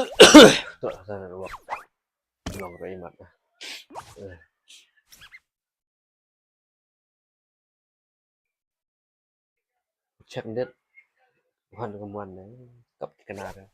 Tuh, sana ruang. Ruang Raymat. Check dit. Bukan kemuan cấp kena ada.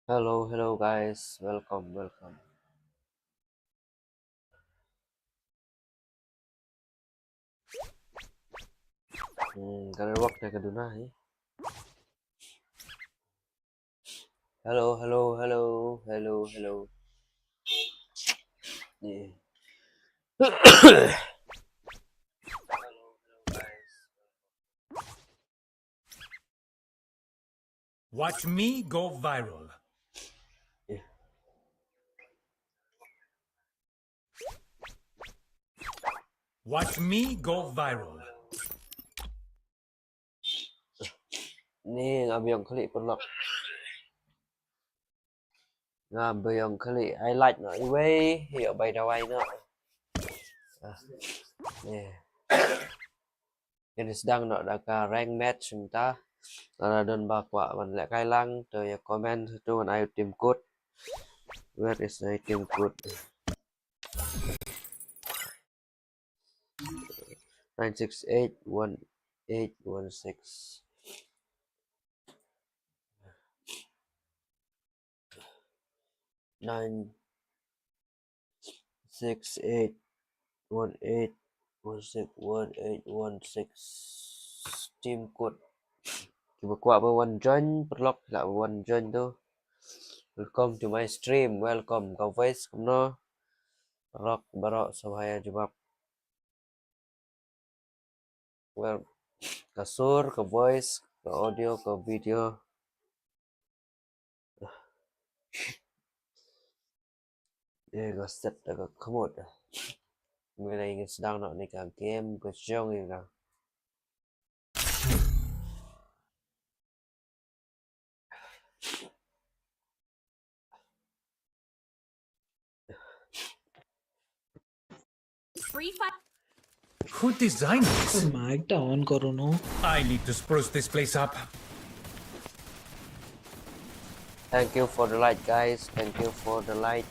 Hello guys, welcome. Kalian waktu ke duna eh. Hello. Yeah. Watch me go viral. Yeah. Watch me go viral. Ni ngabi yang klik perlok. Ngabi yang klik highlight nó way hiểu bài đầu ai nữa. Yeah. Ini sedang nak ada rank match kita. Ada dan bakwa man lek kai lang to ya comment tu man ayo team code. Where is my team code? 9681816. 9681816 team code. Kita kuat one join perlok lah one join tu. Welcome to my stream. Welcome kau voice kumno. Rock barok samaya jumap. Well, kasur ke voice ke audio ke video. Ga set ga komod. Người này sedang nak ni kan game ke jong ni kan. Free fire. Who designed this? Mic on करो no. I need to spruce this place up. Thank you for the light guys. Thank you for the light.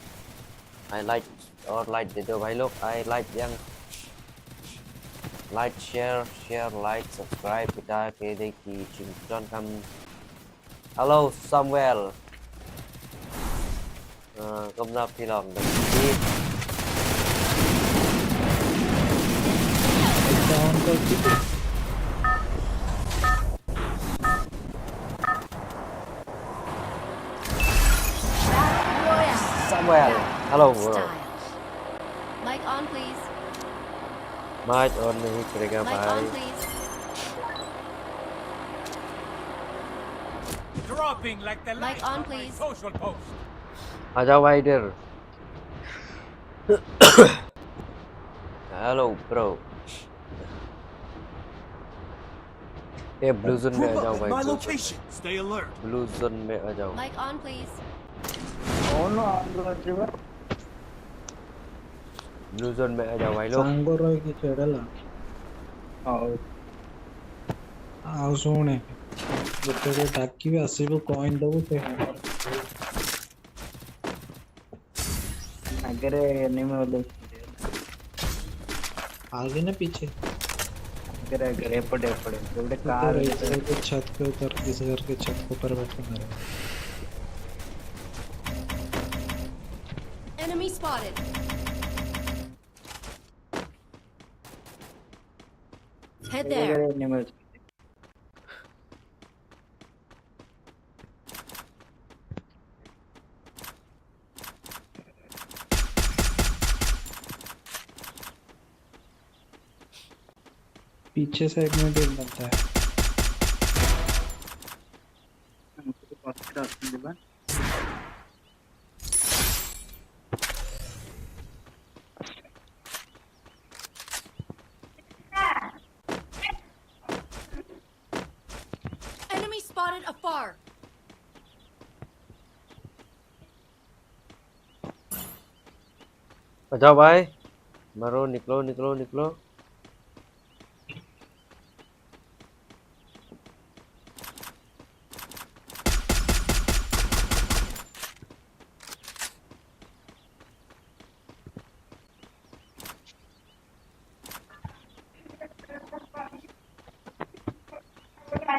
I like or like video bài lúc I like yang like share like subscribe kita ke đây thì chúng con cam. Hello Samuel. Công lập thì lòng được đi. Down कर दी. Samuel. Hello bro. Style. Mic on, please. Mic on नहीं करेगा Mic भाई. on, please. Dropping like the Mic light on, on my please. social post. आ जाओ भाई इधर. Hello bro. ये blue zone में आ जाओ भाई. My location. Stay alert. Blue zone में आ जाओ. Mic on, please. Blue zone में आ जाओ भाई लोग. सांगो रोय की चढ़ला. आओ सोने. ଯେତେବେଳେ ଡାକିବି ଆସିବୁ କଏନ୍ ଦବୁ ସେ ଆଗରେ ଏନିମି ବୋଲେ आगे ना पीछे आगरे आगरे एपटे एपटे ଗୋଟେ कार के छत पे उतर इस घर के छत के ऊपर बैठ के मारे. Enemy spotted. Head there. Enemy पीछे साइड में भी बनता है. Diba? Enemy spotted afar. आ जाओ भाई मारो निकलो निकलो निकलो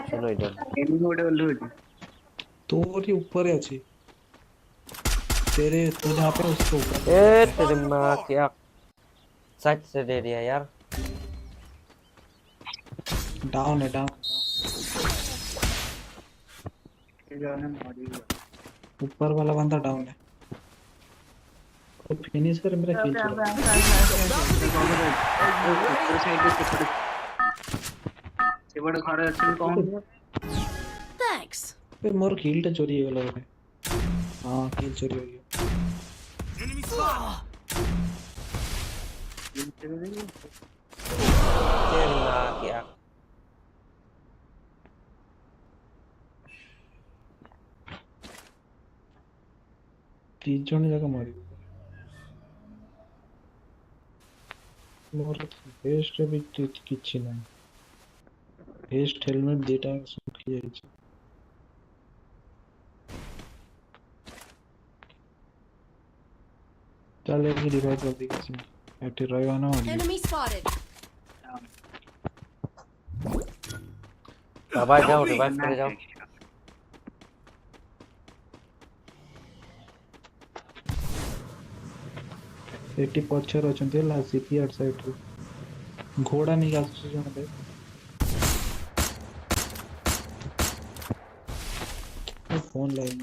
चलो इधर Enemy ଗୋଟେ ଓହ୍ଲଉଛି। तोरी ऊपर है अच्छी तेरे तू जहाँ पे उसके ऊपर ए तेरे माँ की आँख साइड से दे दिया यार डाउन है डाउन ସେ ଜଣେ ମରିଗଲା। ऊपर वाला बंदा डाउन है तो फिनिश कर मेरा किल चुरा ଉପର ସାଇଡରେ ସେପଟେ ଘରେ ଅଛନ୍ତି କଣ? Thanks. फिर मोर किल टा चोरी हो गया हाँ किल चोरी हो गया Enemy spot! तेरी माँ की आँख तीन जन जगह मारी मोर बेस्ट भी किछि नहीं बेस्ट हेलमेट देटा सुखी जाइए चल एक रिवाइव कर दी किसी ने एटी रही ना वाली Enemy spotted. बाबा जाओ रिवाइव करे जाओ एटी पछर अछंती ला सीपी आउट साइड रे घोड़ा नहीं आसु जण दे फोन लाइन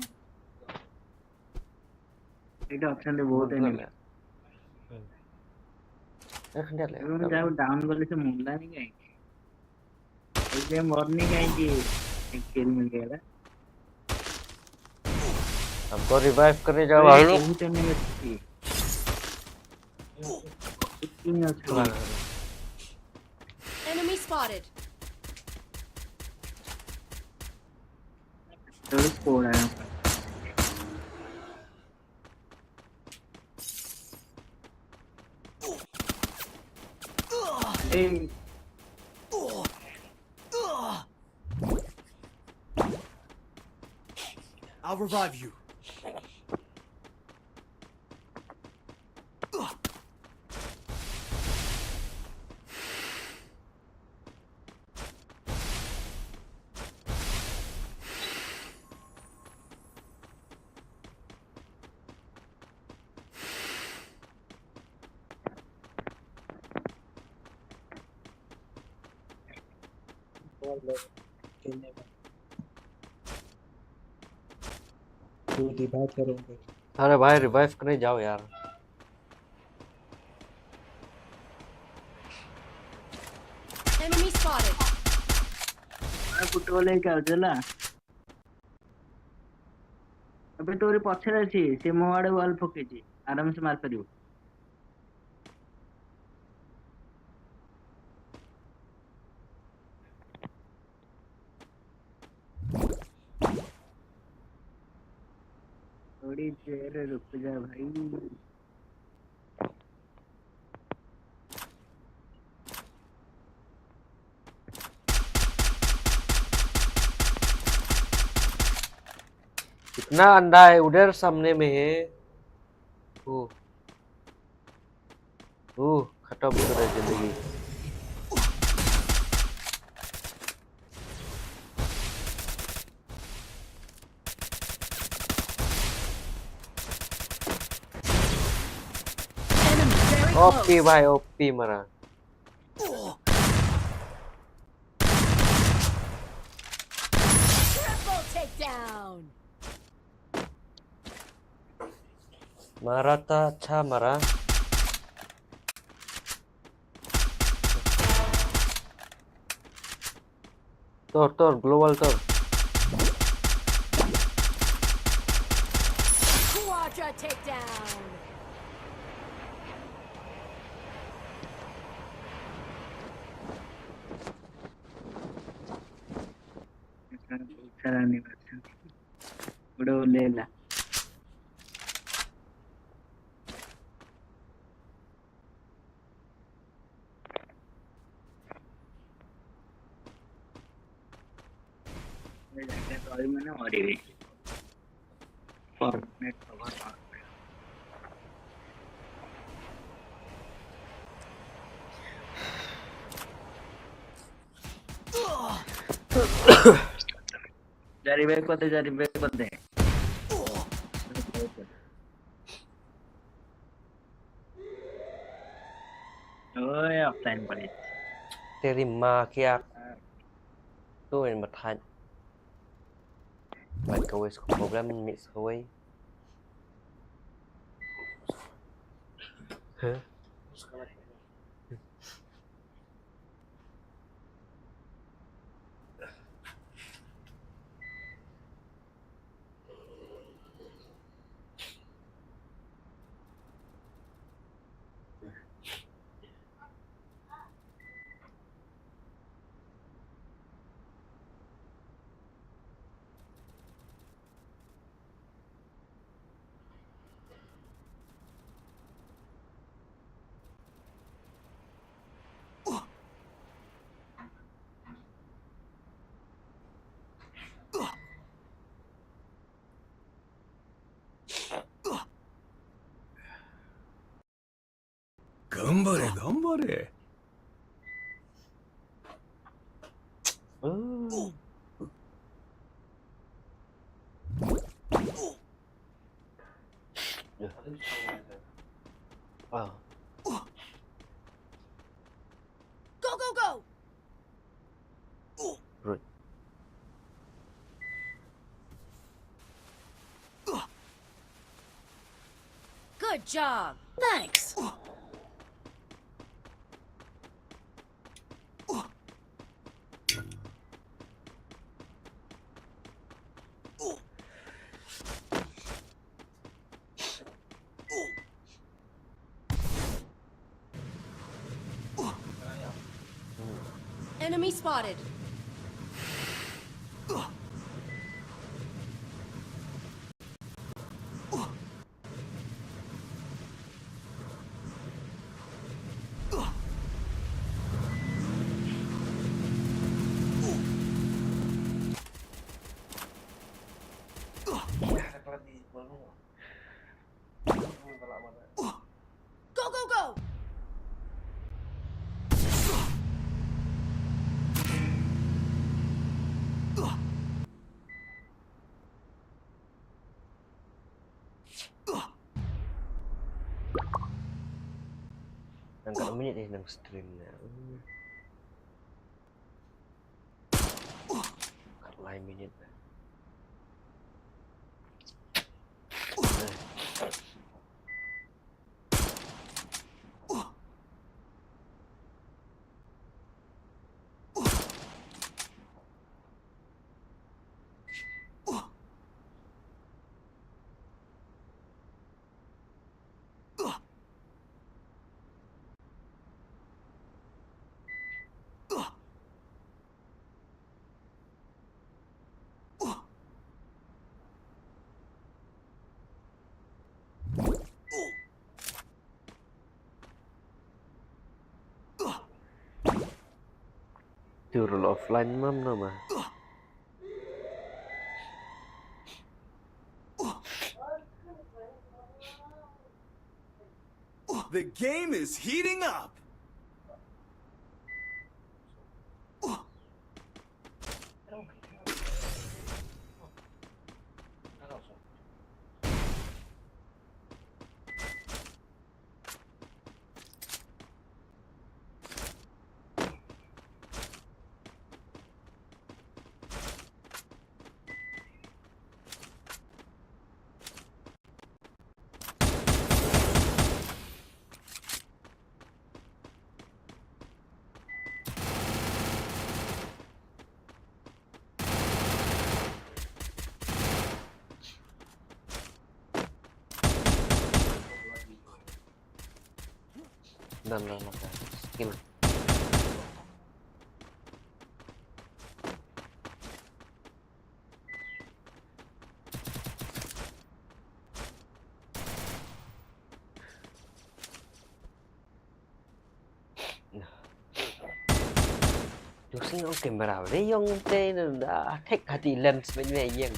ଏଇଟା ଅଛନ୍ତି ବହୁତ enemy। ଏବଂ ଯାହାକୁ ଡାଉନ କଲେ ସେ ମୁଣ୍ଡାନି କାହିଁକି ଏବେ ମରନି କାହିଁକି କିଲ ମିଳିଗଲା हमको रिवाइव करने जाओ भाई लोग ବହୁତ enemy ଅଛି कितनी ଅଛି Enemy spotted. तो कोड है ए I'll revive you. तू दी बात करूंगा अरे भाई रिवाइव करने जाओ यार Enemy spotted. फुटबॉल ହେଇକି ଆଉଚି ହେଲା ଏବେ ତୋରି ପଛରେ ଅଛି ସେ ମୋ ଆଡେ ୱାଲ ପକେଇଛି ଆରାମ ସେ ମାର ପାରିବ थोड़ी देर रुक जा भाई कितना अंडा है उधर सामने में है ओ खत्म कर जिंदगी Enemy very ओपी close. भाई ओपी मरा Triple takedown. मारा था अच्छा मरा तोड़ तोड़ ग्लोबल तोड़ Quadra takedown. बहुत सारा एनिमेशन बड़ो ले ला मैं जाके तो अभी मैंने और ही format cover Dari baik kote ôi offline balik Terry ma kia tôi mà thành vậy câu ấy problem mix thôi hả Ờ. Go, go, go! Rồi. Good job. Thanks. Enemy spotted. Go, go, go! Angkat menit ni nang stream na. Kat lain minit na. Turun offline mam nama. The game is heating up. dan lakukan skill Yung sing ang kamera, yung tay na take hati lens bên này giang